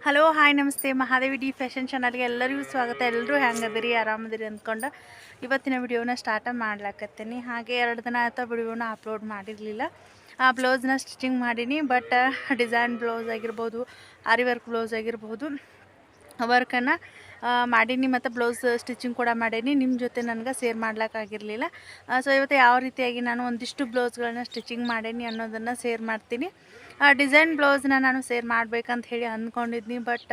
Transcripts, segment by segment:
Hello hi ನಮಸ್ತೆ Mahadevi D fashion ಚಾನಲ್ಗೆ ಎಲ್ಲರಿಗೂ ಸ್ವಾಗತ. ಎಲ್ಲರೂ ಹೆಂಗದಿರಿ ಆರಾಮದಿರಿ ಅಂದ್ಕೊಂಡು ಇವತ್ತಿನ ವಿಡಿಯೋನ ಸ್ಟಾರ್ಟ್ ಮಾಡ್ಲಾಕತ್ತೀನಿ. ಹಾಗೆ 2 ದಿನ ಆಯ್ತು ವಿಡಿಯೋನ ಅಪ್ಲೋಡ್ ಮಾಡಿರಲಿಲ್ಲ. ಆ ಬ್ಲೌಸ್ನ ಸ್ಟಿಚಿಂಗ್ ಮಾಡೀನಿ. ಬಟ್ ಡಿಸೈನ್ ಬ್ಲೌಸ್ ಆಗಿರ್ಬೋದು, ಆರಿ ವರ್ಕ್ ಬ್ಲೌಸ್ ಆಗಿರ್ಬೋದು, ವರ್ಕನ್ನು ಮಾಡೀನಿ ಮತ್ತು ಬ್ಲೌಸ್ ಸ್ಟಿಚಿಂಗ್ ಕೂಡ ಮಾಡೀನಿ. ನಿಮ್ಮ ಜೊತೆ ನನಗೆ ಶೇರ್ ಮಾಡ್ಲಿಕ್ಕಾಗಿರಲಿಲ್ಲ. ಸೊ ಇವತ್ತು ಯಾವ ರೀತಿಯಾಗಿ ನಾನು ಒಂದಿಷ್ಟು ಬ್ಲೌಸ್ಗಳನ್ನ ಸ್ಟಿಚಿಂಗ್ ಮಾಡೀನಿ ಅನ್ನೋದನ್ನು ಶೇರ್ ಮಾಡ್ತೀನಿ. ಡಿಸೈನ್ ಬ್ಲೌಸ್ನ ನಾನು ಶೇರ್ ಮಾಡ್ಬೇಕಂತ ಹೇಳಿ ಅಂದ್ಕೊಂಡಿದ್ನಿ. ಬಟ್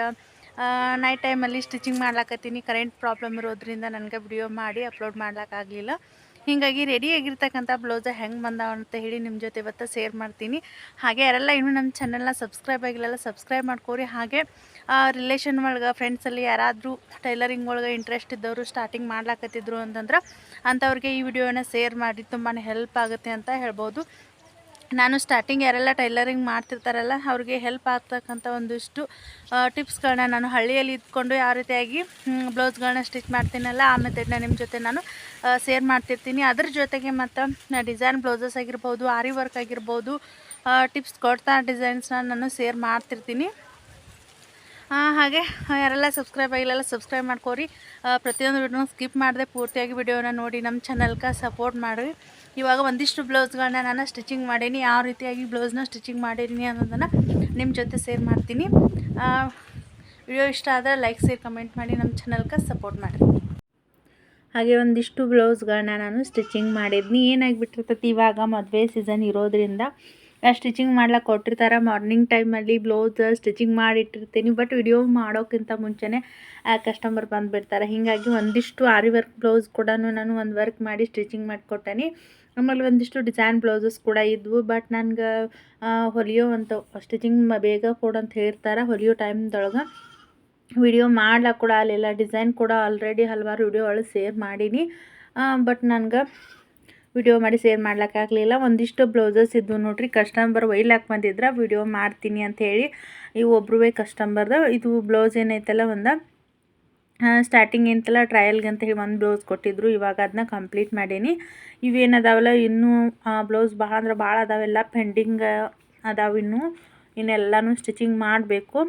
ನೈಟ್ ಟೈಮಲ್ಲಿ ಸ್ಟಿಚಿಂಗ್ ಮಾಡ್ಲಾಕತ್ತೀನಿ. ಕರೆಂಟ್ ಪ್ರಾಬ್ಲಮ್ ಇರೋದ್ರಿಂದ ನನಗೆ ವಿಡಿಯೋ ಮಾಡಿ ಅಪ್ಲೋಡ್ ಮಾಡ್ಲಿಕ್ಕಾಗಲಿಲ್ಲ. ಹೀಗಾಗಿ ರೆಡಿಯಾಗಿರ್ತಕ್ಕಂಥ ಬ್ಲೌಸ ಹೆಂಗೆ ಬಂದಾವ ಅಂತ ಹೇಳಿ ನಿಮ್ಮ ಜೊತೆ ಇವತ್ತು ಶೇರ್ ಮಾಡ್ತೀನಿ. ಹಾಗೆ ಯಾರೆಲ್ಲ ಇನ್ನೂ ನಮ್ಮ ಚಾನಲ್ನ ಸಬ್ಸ್ಕ್ರೈಬ್ ಆಗಿಲ್ಲ ಸಬ್ಸ್ಕ್ರೈಬ್ ಮಾಡ್ಕೋರಿ. ಹಾಗೆ ರಿಲೇಷನ್ ಒಳಗೆ ಫ್ರೆಂಡ್ಸಲ್ಲಿ ಯಾರಾದರೂ ಟೈಲರಿಂಗ್ ಒಳಗೆ ಇಂಟ್ರೆಸ್ಟ್ ಇದ್ದವರು ಸ್ಟಾರ್ಟಿಂಗ್ ಮಾಡ್ಲಾಕತ್ತಿದ್ರು ಅಂತಂದ್ರೆ ಅಂಥವ್ರಿಗೆ ಈ ವಿಡಿಯೋನ ಶೇರ್ ಮಾಡಿ ತುಂಬಾ ಹೆಲ್ಪ್ ಆಗುತ್ತೆ ಅಂತ ಹೇಳ್ಬೋದು. ನಾನು ಸ್ಟಾರ್ಟಿಂಗ್ ಯಾರೆಲ್ಲ ಟೈಲರಿಂಗ್ ಮಾಡ್ತಿರ್ತಾರಲ್ಲ ಅವ್ರಿಗೆ ಹೆಲ್ಪ್ ಆಗ್ತಕ್ಕಂಥ ಒಂದಿಷ್ಟು ಟಿಪ್ಸ್ಗಳನ್ನ ನಾನು ಹಳ್ಳಿಯಲ್ಲಿ ಇದ್ಕೊಂಡು ಯಾವ ರೀತಿಯಾಗಿ ಬ್ಲೌಸ್ಗಳನ್ನ ಸ್ಟಿಚ್ ಮಾಡ್ತೀನಲ್ಲ ಆ ಮೆಥಡ್ನ ನಿಮ್ಮ ಜೊತೆ ನಾನು ಶೇರ್ ಮಾಡ್ತಿರ್ತೀನಿ. ಅದ್ರ ಜೊತೆಗೆ ಮತ್ತು ಡಿಸೈನ್ ಬ್ಲೌಸಸ್ ಆಗಿರ್ಬೋದು, ಆರಿ ವರ್ಕ್ ಆಗಿರ್ಬೋದು, ಟಿಪ್ಸ್ ಕೊಡ್ತಾ ಡಿಸೈನ್ಸ್ನ ನಾನು ಶೇರ್ ಮಾಡ್ತಿರ್ತೀನಿ. ಹಾಗೆ ಯಾರೆಲ್ಲ ಸಬ್ಸ್ಕ್ರೈಬ್ ಆಗಿಲ್ಲ ಸಬ್ಸ್ಕ್ರೈಬ್ ಮಾಡ್ಕೋರಿ. ಪ್ರತಿಯೊಂದು ವಿಡಿಯೋನ ಸ್ಕಿಪ್ ಮಾಡಿದೆ ಪೂರ್ತಿಯಾಗಿ ವಿಡಿಯೋನ ನೋಡಿ ನಮ್ಮ ಚಾನಲ್ಗೆ ಸಪೋರ್ಟ್ ಮಾಡಿರಿ. ಇವಾಗ ಒಂದಿಷ್ಟು ಬ್ಲೌಸ್ಗಳನ್ನ ನಾನು ಸ್ಟಿಚಿಂಗ್ ಮಾಡೀನಿ. ಯಾವ ರೀತಿಯಾಗಿ ಬ್ಲೌಸ್ನ ಸ್ಟಿಚಿಂಗ್ ಮಾಡೀನಿ ಅನ್ನೋದನ್ನು ನಿಮ್ಮ ಜೊತೆ ಶೇರ್ ಮಾಡ್ತೀನಿ. ವಿಡಿಯೋ ಇಷ್ಟ ಆದರೆ ಲೈಕ್ ಶೇರ್ ಕಮೆಂಟ್ ಮಾಡಿ ನಮ್ಮ ಚಾನಲ್ಗೆ ಸಪೋರ್ಟ್ ಮಾಡಿರಿ. ಹಾಗೆ ಒಂದಿಷ್ಟು ಬ್ಲೌಸ್ಗಳನ್ನ ನಾನು ಸ್ಟಿಚಿಂಗ್ ಮಾಡಿದ್ನಿ. ಏನಾಗಿಬಿಟ್ಟಿರ್ತೈತಿ ಇವಾಗ ಮದುವೆ ಸೀಸನ್ ಇರೋದ್ರಿಂದ ಸ್ಟಿಚಿಂಗ್ ಮಾಡ್ಲಿಕ್ಕೆ ಕೊಟ್ಟಿರ್ತಾರೆ. ಮಾರ್ನಿಂಗ್ ಟೈಮಲ್ಲಿ ಬ್ಲೌಸ್ ಸ್ಟಿಚಿಂಗ್ ಮಾಡಿಟ್ಟಿರ್ತೀನಿ. ಬಟ್ ವಿಡಿಯೋ ಮಾಡೋಕ್ಕಿಂತ ಮುಂಚೆನೇ ಕಸ್ಟಮರ್ ಬಂದುಬಿಡ್ತಾರೆ. ಹೀಗಾಗಿ ಒಂದಿಷ್ಟು ಆರಿ ವರ್ಕ್ ಬ್ಲೌಸ್ ಕೂಡ ನಾನು ಒಂದು ವರ್ಕ್ ಮಾಡಿ ಸ್ಟಿಚಿಂಗ್ ಮಾಡಿಕೊಟ್ಟೇನಿ. ಆಮೇಲೆ ಒಂದಿಷ್ಟು ಡಿಸೈನ್ ಬ್ಲೌಸಸ್ ಕೂಡ ಇದ್ವು. ಬಟ್ ನನಗೆ ಹೊಲಿಯೋ ಅಂತ ಸ್ಟಿಚಿಂಗ್ ಬೇಗ ಕೊಡಂತ ಹೇಳ್ತಾರೆ. ಹೊಲಿಯೋ ಟೈಮ್ದೊಳಗೆ ವಿಡಿಯೋ ಮಾಡ್ಲಿಕ್ಕೆ ಕೂಡ ಆಗಲಿಲ್ಲ. ಡಿಸೈನ್ ಕೂಡ ಆಲ್ರೆಡಿ ಹಲವಾರು ವಿಡಿಯೋ ಒಳಗೆ ಶೇರ್ ಮಾಡೀನಿ. ಬಟ್ ನನಗೆ ವಿಡಿಯೋ ಮಾಡಿ ಶೇರ್ ಮಾಡ್ಲಿಕ್ಕಾಗಲಿಲ್ಲ. ಒಂದಿಷ್ಟು ಬ್ಲೌಸಸ್ ಇದ್ವು ನೋಡ್ರಿ. ಕಸ್ಟಮರ್ ಒಯ್ಲಾಕ್ಕೆ ಬಂದಿದ್ರೆ ವಿಡಿಯೋ ಮಾಡ್ತೀನಿ ಅಂಥೇಳಿ ಇವು ಒಬ್ರುವೇ ಕಸ್ಟಮರ್ದು. ಇದು ಬ್ಲೌಸ್ ಏನೈತಲ್ಲ ಒಂದು ಸ್ಟಾರ್ಟಿಂಗ್ ಏನಂತಲ್ಲ ಟ್ರಯಲ್ಗೆ ಅಂತ ಹೇಳಿ ಒಂದು ಬ್ಲೌಸ್ ಕೊಟ್ಟಿದ್ರು. ಇವಾಗ ಅದನ್ನ ಕಂಪ್ಲೀಟ್ ಮಾಡೀನಿ. ಇವೇನದಾವಲ್ಲ ಇನ್ನೂ ಬ್ಲೌಸ್ ಭಾಳ ಅಂದ್ರೆ ಭಾಳ ಅದಾವೆಲ್ಲ ಪೆಂಡಿಂಗ್ ಅದಾವೆ. ಇನ್ನೆಲ್ಲನೂ ಸ್ಟಿಚಿಂಗ್ ಮಾಡಬೇಕು.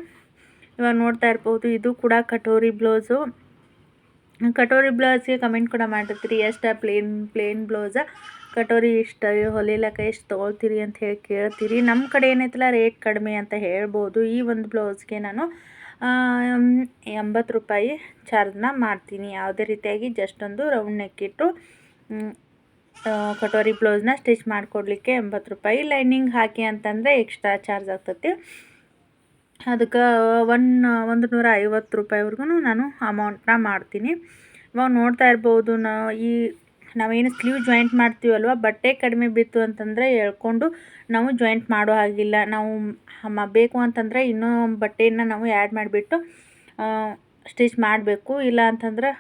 ಇವಾಗ ನೋಡ್ತಾ ಇರ್ಬೋದು ಇದು ಕೂಡ ಕಟೋರಿ ಬ್ಲೌಸು. ಕಟೋರಿ ಬ್ಲೌಸ್ಗೆ ಕಮೆಂಟ್ ಕೂಡ ಮಾಡಿರ್ತೀರಿ ಎಷ್ಟು ಪ್ಲೇನ್ ಬ್ಲೌಸ ಕಟೋರಿ ಇಷ್ಟು ಹೊಲಿಲಕ್ಕ ಎಷ್ಟು ತೊಗೊಳ್ತೀರಿ ಅಂತ ಹೇಳಿ ಕೇಳ್ತೀರಿ. ನಮ್ಮ ಕಡೆ ಏನೈತಲ್ಲ ರೇಟ್ ಕಡಿಮೆ ಅಂತ ಹೇಳ್ಬೋದು. ಈ ಒಂದು ಬ್ಲೌಸ್ಗೆ ನಾನು 80 ರೂಪಾಯಿ ಚಾರ್ಜ್ನ ಮಾಡ್ತೀನಿ. ಯಾವುದೇ ರೀತಿಯಾಗಿ ಜಸ್ಟ್ ಒಂದು ರೌಂಡ್ ನೆಕ್ಕಿಟ್ಟು ಕಟೋರಿ ಬ್ಲೌಸ್ನ ಸ್ಟಿಚ್ ಮಾಡಿಕೊಡ್ಲಿಕ್ಕೆ 80 ರೂಪಾಯಿ. ಲೈನಿಂಗ್ ಹಾಕಿ ಅಂತಂದರೆ ಎಕ್ಸ್ಟ್ರಾ ಚಾರ್ಜ್ ಆಗ್ತೈತಿ. ಅದಕ್ಕೆ 150 ರೂಪಾಯಿವರೆಗೂ ನಾನು ಅಮೌಂಟನ್ನ ಮಾಡ್ತೀನಿ. ಇವಾಗ ನೋಡ್ತಾ ಇರ್ಬೋದು ನಾವೇನು ಸ್ಲೀವ್ ಜಾಯಿಂಟ್ ಮಾಡ್ತೀವಲ್ವ, ಬಟ್ಟೆ ಕಡಿಮೆ ಬಿತ್ತು ಅಂತಂದರೆ ಎಳ್ಕೊಂಡು ನಾವು ಜಾಯಿಂಟ್ ಮಾಡೋ ಹಾಗಿಲ್ಲ. ನಾವು ಬೇಕು ಅಂತಂದರೆ ಇನ್ನೂ ಬಟ್ಟೆಯನ್ನು ನಾವು ಆ್ಯಡ್ ಮಾಡಿಬಿಟ್ಟು ಸ್ಟಿಚ್ ಮಾಡಬೇಕು. ಇಲ್ಲ ಅಂತಂದ್ರೆ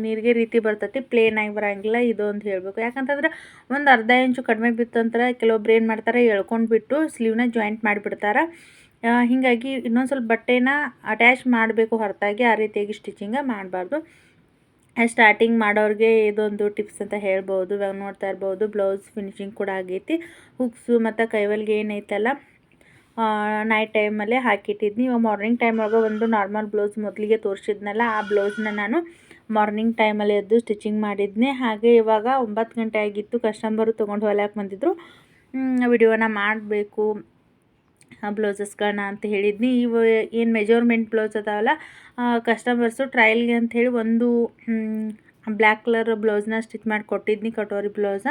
ನೀರಿಗೆ ರೀತಿ ಬರ್ತೈತಿ, ಪ್ಲೇನಾಗಿ ಬರೋಂಗಿಲ್ಲ. ಇದೊಂದು ಹೇಳಬೇಕು. ಯಾಕಂತಂದ್ರೆ ಒಂದು ಅರ್ಧ ಇಂಚು ಕಡಿಮೆ ಬಿತ್ತು ಅಂತಾರೆ ಕೆಲವೊಬ್ರು ಏನು ಮಾಡ್ತಾರೆ ಎಳ್ಕೊಂಡ್ಬಿಟ್ಟು ಸ್ಲೀವ್ನ ಜಾಯಿಂಟ್ ಮಾಡಿಬಿಡ್ತಾರೆ. ಹೀಗಾಗಿ ಇನ್ನೊಂದು ಸ್ವಲ್ಪ ಬಟ್ಟೆನ ಅಟ್ಯಾಚ್ ಮಾಡಬೇಕು ಹೊರತಾಗಿ ಆ ರೀತಿಯಾಗಿ ಸ್ಟಿಚಿಂಗ ಮಾಡಬಾರ್ದು. ಸ್ಟಾರ್ಟಿಂಗ್ ಮಾಡೋರಿಗೆ ಇದೊಂದು ಟಿಪ್ಸ್ ಅಂತ ಹೇಳ್ಬೋದು. ಇವಾಗ ನೋಡ್ತಾ ಇರ್ಬೋದು ಬ್ಲೌಸ್ ಫಿನಿಶಿಂಗ್ ಕೂಡ ಆಗೈತಿ. ಹುಕ್ಸು ಮತ್ತು ಕೈವಲ್ಗೆ ಏನೈತಲ್ಲ ನೈಟ್ ಟೈಮಲ್ಲೇ ಹಾಕಿಟ್ಟಿದ್ನಿ. ಇವಾಗ ಮಾರ್ನಿಂಗ್ ಟೈಮ್ ಒಳಗೆ ಒಂದು ನಾರ್ಮಲ್ ಬ್ಲೌಸ್ ಮೊದಲಿಗೆ ತೋರಿಸಿದ್ನಲ್ಲ ಆ ಬ್ಲೌಸ್ನ ನಾನು ಮಾರ್ನಿಂಗ್ ಟೈಮಲ್ಲಿ ಎದ್ದು ಸ್ಟಿಚಿಂಗ್ ಮಾಡಿದ್ನಿ. ಹಾಗೆ ಇವಾಗ 9 ಗಂಟೆ ಆಗಿತ್ತು. ಕಸ್ಟಮರು ತೊಗೊಂಡು ಹೊಲಿಯಕ್ಕೆ ಬಂದಿದ್ದರು. ವಿಡಿಯೋನ ಮಾಡಬೇಕು ಬ್ಲೌಸಸ್ಗಳನ್ನ ಅಂತ ಹೇಳಿದ್ನಿ. ಇವು ಏನು ಮೆಜರ್ಮೆಂಟ್ ಬ್ಲೌಸ್ ಅದಾವಲ್ಲ ಕಸ್ಟಮರ್ಸು ಟ್ರಯಲ್ಗೆ ಅಂಥೇಳಿ ಒಂದು ಬ್ಲ್ಯಾಕ್ ಕಲರ್ ಬ್ಲೌಸ್ನ ಸ್ಟಿಚ್ ಮಾಡಿ ಕೊಟ್ಟಿದ್ನಿ. ಕಟೋರಿ ಬ್ಲೌಸ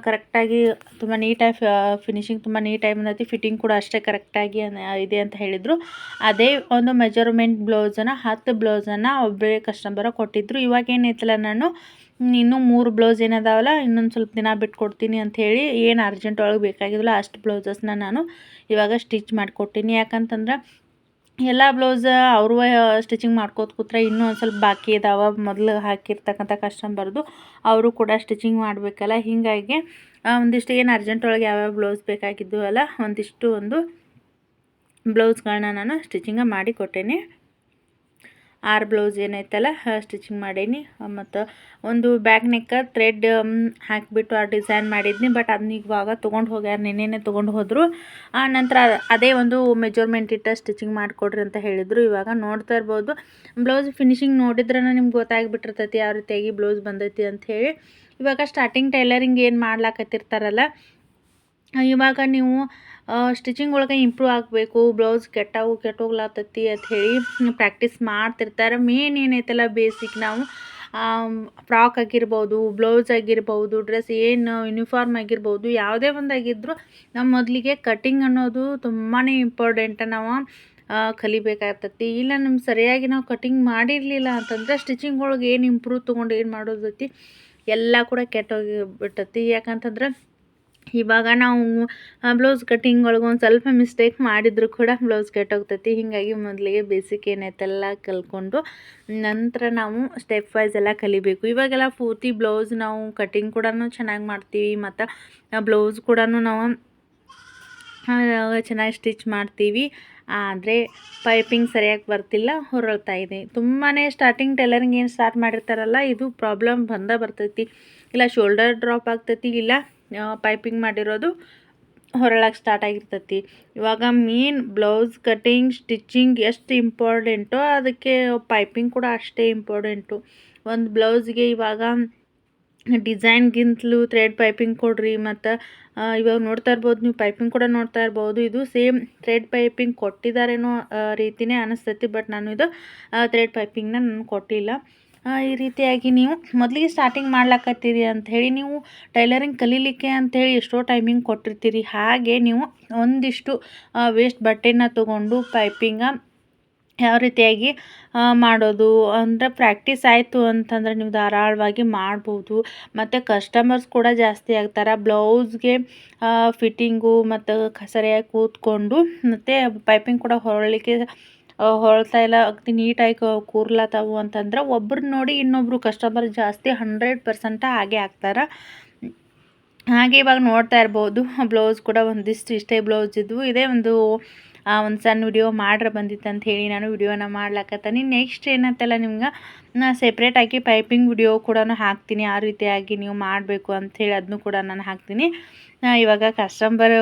ಕರೆಕ್ಟಾಗಿ ತುಂಬ ನೀಟಾಗಿ ಫಿನಿಶಿಂಗ್ ತುಂಬ ನೀಟಾಗಿ ಬಂದೈತಿ. ಫಿಟ್ಟಿಂಗ್ ಕೂಡ ಅಷ್ಟೇ ಕರೆಕ್ಟಾಗಿ ಇದೆ ಅಂತ ಹೇಳಿದರು. ಅದೇ ಒಂದು ಮೆಜರ್ಮೆಂಟ್ ಬ್ಲೌಸನ್ನು 10 ಬ್ಲೌಸನ್ನು ಒಬ್ಬರೇ ಕಸ್ಟಮರ ಕೊಟ್ಟಿದ್ದರು. ಇವಾಗ ಏನೈತಲ್ಲ ನಾನು ಇನ್ನೂ 3 ಬ್ಲೌಸ್ ಏನದಾವಲ್ಲ ಇನ್ನೊಂದು ಸ್ವಲ್ಪ ದಿನ ಬಿಟ್ಟು ಕೊಡ್ತೀನಿ ಅಂಥೇಳಿ ಏನು ಅರ್ಜೆಂಟ್ ಒಳಗೆ ಬೇಕಾಗಿದ್ದಿಲ್ಲ ಅಷ್ಟು ಬ್ಲೌಸಸ್ನ ನಾನು ಇವಾಗ ಸ್ಟಿಚ್ ಮಾಡಿಕೊಟ್ಟಿನಿ. ಯಾಕಂತಂದ್ರೆ ಎಲ್ಲ ಬ್ಲೌಸ್ ಅವರು ಸ್ಟಿಚಿಂಗ್ ಮಾಡ್ಕೋತ ಕೂತ್ರೆ ಇನ್ನೂ ಒಂದು ಸ್ವಲ್ಪ ಬಾಕಿ ಇದಾವೆ ಮೊದಲು ಹಾಕಿರ್ತಕ್ಕಂಥ ಕಸ್ಟಮರ್ದು, ಅವರು ಕೂಡ ಸ್ಟಿಚಿಂಗ್ ಮಾಡಬೇಕಲ್ಲ. ಹೀಗಾಗಿ ಒಂದಿಷ್ಟು ಏನು ಅರ್ಜೆಂಟ್ ಒಳಗೆ ಯಾವ್ಯಾವ ಬ್ಲೌಸ್ ಬೇಕಾಗಿದ್ದು ಅಲ್ಲ ಒಂದು ಬ್ಲೌಸ್ಗಳನ್ನ ನಾನು ಸ್ಟಿಚಿಂಗ ಮಾಡಿ ಕೊಟ್ಟೇನೆ. 6 ಬ್ಲೌಸ್ ಏನೈತಲ್ಲ ಸ್ಟಿಚಿಂಗ್ ಮಾಡೀನಿ. ಮತ್ತು ಒಂದು ಬ್ಯಾಕ್ ನೆಕ್ ಥ್ರೆಡ್ ಹಾಕಿಬಿಟ್ಟು ಆ ಡಿಸೈನ್ ಮಾಡಿದ್ನಿ. ಬಟ್ ಅದನ್ನ ಇವಾಗ ತೊಗೊಂಡು ಹೋಗ್ಯಾರ, ನಿನ್ನೆನೆ ತೊಗೊಂಡು ಹೋದರು. ನಂತರ ಅದೇ ಒಂದು ಮೆಜರ್ಮೆಂಟ್ ಇಟ್ಟು ಸ್ಟಿಚಿಂಗ್ ಮಾಡಿಕೊಡ್ರಿ ಅಂತ ಹೇಳಿದರು. ಇವಾಗ ನೋಡ್ತಾ ಇರ್ಬೋದು, ಬ್ಲೌಸ್ ಫಿನಿಶಿಂಗ್ ನೋಡಿದ್ರೆ ನಿಮ್ಗೆ ಗೊತ್ತಾಗ್ಬಿಟ್ಟಿರ್ತೈತಿ ಯಾವ ರೀತಿಯಾಗಿ ಬ್ಲೌಸ್ ಬಂದೈತಿ ಅಂಥೇಳಿ. ಇವಾಗ ಸ್ಟಾರ್ಟಿಂಗ್ ಟೈಲರಿಂಗ್ ಏನು ಮಾಡ್ಲಾಕತ್ತಿರ್ತಾರಲ್ಲ, ಇವಾಗ ನೀವು ಸ್ಟಿಚಿಂಗ್ ಒಳಗೆ ಇಂಪ್ರೂವ್ ಆಗಬೇಕು, ಬ್ಲೌಸ್ ಕೆಟ್ಟೋಗ್ಲಾತೈತಿ ಅಂತ ಹೇಳಿ ಪ್ರಾಕ್ಟೀಸ್ ಮಾಡ್ತಿರ್ತಾರೆ. ಮೇನ್ ಏನೈತಲ್ಲ ಬೇಸಿಕ್, ನಾವು ಫ್ರಾಕ್ ಆಗಿರ್ಬೋದು, ಬ್ಲೌಸ್ ಆಗಿರ್ಬೋದು, ಡ್ರೆಸ್ ಏನು ಯೂನಿಫಾರ್ಮ್ ಆಗಿರ್ಬೋದು, ಯಾವುದೇ ಒಂದಾಗಿದ್ದರೂ ನಾವು ಮೊದಲಿಗೆ ಕಟಿಂಗ್ ಅನ್ನೋದು ತುಂಬಾ ಇಂಪಾರ್ಟೆಂಟ್. ನಾವು ಕಲಿಬೇಕಾಗ್ತೈತಿ. ಇಲ್ಲ ನಮ್ಗೆ ಸರಿಯಾಗಿ ನಾವು ಕಟಿಂಗ್ ಮಾಡಿರಲಿಲ್ಲ ಅಂತಂದ್ರೆ ಸ್ಟಿಚಿಂಗ್ ಒಳಗೆ ಏನು ಇಂಪ್ರೂವ್ ತೊಗೊಂಡು ಏನು ಮಾಡೋದೈತಿ ಎಲ್ಲ ಕೂಡ ಕೆಟ್ಟೋಗಿ ಬಿಟ್ಟೈತಿ. ಯಾಕಂತಂದ್ರೆ ಇವಾಗ ನಾವು ಬ್ಲೌಸ್ ಕಟ್ಟಿಂಗ್ ಒಳಗೆ ಒಂದು ಸ್ವಲ್ಪ ಮಿಸ್ಟೇಕ್ ಮಾಡಿದರೂ ಕೂಡ ಬ್ಲೌಸ್ ಕೆಟ್ಟೋಗ್ತೈತಿ. ಹೀಗಾಗಿ ಮೊದಲಿಗೆ ಬೇಸಿಕ್ ಏನೈತೆಲ್ಲ ಕಲ್ತ್ಕೊಂಡು ನಂತರ ನಾವು ಸ್ಟೆಪ್ ವೈಸ್ ಎಲ್ಲ ಕಲಿಬೇಕು. ಇವಾಗೆಲ್ಲ ಪೂರ್ತಿ ಬ್ಲೌಸ್ ನಾವು ಕಟ್ಟಿಂಗ್ ಕೂಡ ಚೆನ್ನಾಗಿ ಮಾಡ್ತೀವಿ, ಮತ್ತು ಬ್ಲೌಸ್ ಕೂಡ ನಾವು ಚೆನ್ನಾಗಿ ಸ್ಟಿಚ್ ಮಾಡ್ತೀವಿ. ಆದರೆ ಪೈಪಿಂಗ್ ಸರಿಯಾಗಿ ಬರ್ತಿಲ್ಲ, ಹೊರಳ್ತಾ ಇದೆ. ತುಂಬಾ ಸ್ಟಾರ್ಟಿಂಗ್ ಟೈಲರಿಂಗ್ ಏನು ಸ್ಟಾರ್ಟ್ ಮಾಡಿರ್ತಾರಲ್ಲ, ಇದು ಪ್ರಾಬ್ಲಮ್ ಬರ್ತೈತಿ. ಇಲ್ಲ ಶೋಲ್ಡರ್ ಡ್ರಾಪ್ ಆಗ್ತೈತಿ, ಇಲ್ಲ ಪೈಪಿಂಗ್ ಮಾಡಿರೋದು ಹೊರಳಕ್ಕೆ ಸ್ಟಾರ್ಟ್ ಆಗಿರ್ತೈತಿ. ಇವಾಗ ಮೇನ್ ಬ್ಲೌಸ್ ಕಟಿಂಗ್ ಸ್ಟಿಚಿಂಗ್ ಎಷ್ಟು ಇಂಪಾರ್ಟೆಂಟೋ ಅದಕ್ಕೆ ಪೈಪಿಂಗ್ ಕೂಡ ಅಷ್ಟೇ ಇಂಪಾರ್ಟೆಂಟು. ಒಂದು ಬ್ಲೌಸ್ಗೆ ಇವಾಗ ಡಿಸೈನ್ಗಿಂತಲೂ ಥ್ರೆಡ್ ಪೈಪಿಂಗ್ ಕೊಡ್ರಿ. ಮತ್ತು ಇವಾಗ ನೋಡ್ತಾ ಇರ್ಬೋದು, ನೀವು ಪೈಪಿಂಗ್ ಕೂಡ ನೋಡ್ತಾ ಇರ್ಬೋದು. ಇದು ಸೇಮ್ ಥ್ರೆಡ್ ಪೈಪಿಂಗ್ ಕೊಟ್ಟಿದ್ದಾರೇನೋ ರೀತಿಯೇ ಅನಿಸ್ತೈತಿ. ಬಟ್ ನಾನು ಇದು ಥ್ರೆಡ್ ಪೈಪಿಂಗ್ನ ನಾನು ಕೊಟ್ಟಿಲ್ಲ. ಈ ರೀತಿಯಾಗಿ ನೀವು ಮೊದಲಿಗೆ ಸ್ಟಾರ್ಟಿಂಗ್ ಮಾಡ್ಲಾಕತ್ತೀರಿ ಅಂಥೇಳಿ ನೀವು ಟೈಲರಿಂಗ್ ಕಲೀಲಿಕ್ಕೆ ಅಂಥೇಳಿ ಎಷ್ಟೋ ಟೈಮಿಂಗ್ ಕೊಟ್ಟಿರ್ತೀರಿ. ಹಾಗೆ ನೀವು ಒಂದಿಷ್ಟು ವೇಸ್ಟ್ ಬಟ್ಟೆನ ತೊಗೊಂಡು ಪೈಪಿಂಗ ಯಾವ ರೀತಿಯಾಗಿ ಮಾಡೋದು ಅಂದರೆ ಪ್ರಾಕ್ಟೀಸ್ ಆಯಿತು ಅಂತಂದರೆ ನೀವು ಧಾರಾಳವಾಗಿ ಮಾಡ್ಬೋದು. ಮತ್ತು ಕಸ್ಟಮರ್ಸ್ ಕೂಡ ಜಾಸ್ತಿ ಆಗ್ತಾರೆ. ಬ್ಲೌಸ್ಗೆ ಫಿಟ್ಟಿಂಗು ಮತ್ತು ಸರಿಯಾಗಿ ಕೂತ್ಕೊಂಡು ಮತ್ತು ಪೈಪಿಂಗ್ ಕೂಡ ಹೊರಳ್ತಾ ಇಲ್ಲ, ಅಗದಿ ನೀಟಾಗಿ ಕೂರ್ಲತ್ತಾವು ಅಂತಂದ್ರೆ ಒಬ್ರು ನೋಡಿ ಇನ್ನೊಬ್ರು ಕಸ್ಟಮರ್ ಜಾಸ್ತಿ 100% ಹಾಗೆ ಆಗ್ತಾರೆ. ಹಾಗೆ ಇವಾಗ ನೋಡ್ತಾ ಇರ್ಬೋದು, ಬ್ಲೌಸ್ ಕೂಡ ಒಂದಿಷ್ಟು ಇಷ್ಟೇ ಬ್ಲೌಸ್ ಇದ್ವು. ಇದೇ ಒಂದು ಸಣ್ಣ ವಿಡಿಯೋ ಮಾಡ್ರೆ ಬಂದಿತ್ತು ಅಂತ ಹೇಳಿ ನಾನು ವಿಡಿಯೋನ ಮಾಡ್ಲಾಕತ್ತೀನಿ. ನೆಕ್ಸ್ಟ್ ಏನಂತೆಲ್ಲ ನಿಮ್ಗೆ ಸೆಪ್ರೇಟಾಗಿ ಪೈಪಿಂಗ್ ವಿಡಿಯೋ ಕೂಡ ಹಾಕ್ತೀನಿ. ಆ ರೀತಿಯಾಗಿ ನೀವು ಮಾಡಬೇಕು ಅಂಥೇಳಿ ಅದನ್ನು ಕೂಡ ನಾನು ಹಾಕ್ತೀನಿ. ಇವಾಗ ಕಸ್ಟಮರ್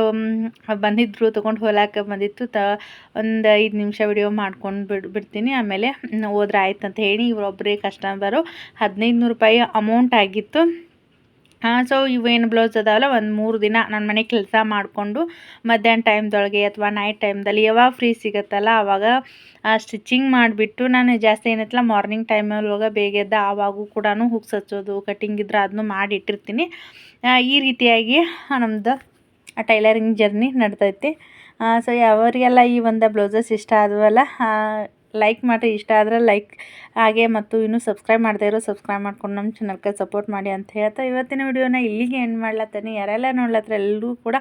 ಬಂದಿದ್ದರು, ತೊಗೊಂಡು ಹೋಗ್ಲಾಕ ಬಂದಿತ್ತು. ಒಂದು 5 ನಿಮಿಷ ವಿಡಿಯೋ ಮಾಡ್ಕೊಂಡು ಬಿಡ್ತೀನಿ. ಆಮೇಲೆ ಹೋದ್ರೆ ಆಯ್ತು ಅಂತ ಹೇಳಿ ಇವರೊಬ್ಬರೇ ಕಸ್ಟಮರು. 1500 ರೂಪಾಯಿ ಅಮೌಂಟ್ ಆಗಿತ್ತು. ಸೊ ಇವೇನು ಬ್ಲೌಸ್ ಅದಾವಲ್ಲ, ಒಂದು 3 ದಿನ ನನ್ನ ಮನೆ ಕೆಲಸ ಮಾಡಿಕೊಂಡು ಮಧ್ಯಾಹ್ನ ಟೈಮ್ದೊಳಗೆ ಅಥವಾ ನೈಟ್ ಟೈಮ್ದಲ್ಲಿ ಯಾವಾಗ ಫ್ರೀ ಸಿಗುತ್ತಲ್ಲ ಆವಾಗ ಸ್ಟಿಚಿಂಗ್ ಮಾಡಿಬಿಟ್ಟು, ನಾನು ಜಾಸ್ತಿ ಏನೈತಲ್ಲ ಮಾರ್ನಿಂಗ್ ಟೈಮಲ್ಲಿ ಬೇಗ ಎದ್ದು ಆವಾಗೂ ಕೂಡ ಹುಕ್ಸ್ ಹಚ್ಚೋದು, ಕಟಿಂಗ್ ಇದ್ರೆ ಅದನ್ನು ಮಾಡಿ ಇಟ್ಟಿರ್ತೀನಿ. ಈ ರೀತಿಯಾಗಿ ನಮ್ಮದು ಟೈಲರಿಂಗ್ ಜರ್ನಿ ನಡ್ದೈತಿ. ಸೊ ಯಾವರಿಗೆಲ್ಲ ಈ ಒಂದು ಬ್ಲೌಸಸ್ ಇಷ್ಟ ಆದವಲ್ಲ ಲೈಕ್ ಮಾಡಿರಿ, ಇಷ್ಟ ಆದರೆ ಲೈಕ್. ಹಾಗೆ ಮತ್ತು ಇನ್ನೂ ಸಬ್ಸ್ಕ್ರೈಬ್ ಮಾಡದೇ ಇರೋ ಸಬ್ಸ್ಕ್ರೈಬ್ ಮಾಡ್ಕೊಂಡು ನಮ್ಮ ಚಾನಲ್ಗೆ ಸಪೋರ್ಟ್ ಮಾಡಿ ಅಂತ ಹೇಳ್ತಾ ಇವತ್ತಿನ ವಿಡಿಯೋನ ಇಲ್ಲಿಗೆ ಎಂಡ್ ಮಾಡ್ಲತ್ತೀನಿ. ಯಾರೆಲ್ಲ ನೋಡ್ಲತ್ತರ ಎಲ್ಲರೂ ಕೂಡ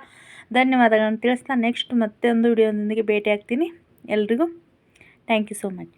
ಧನ್ಯವಾದಗಳನ್ನು ತಿಳಿಸ್ತಾ ನೆಕ್ಸ್ಟ್ ಮತ್ತೆ ಒಂದು ವಿಡಿಯೋದೊಂದಿಗೆ ಭೇಟಿ ಆಗ್ತೀನಿ. ಎಲ್ರಿಗೂ ಥ್ಯಾಂಕ್ ಯು ಸೋ ಮಚ್.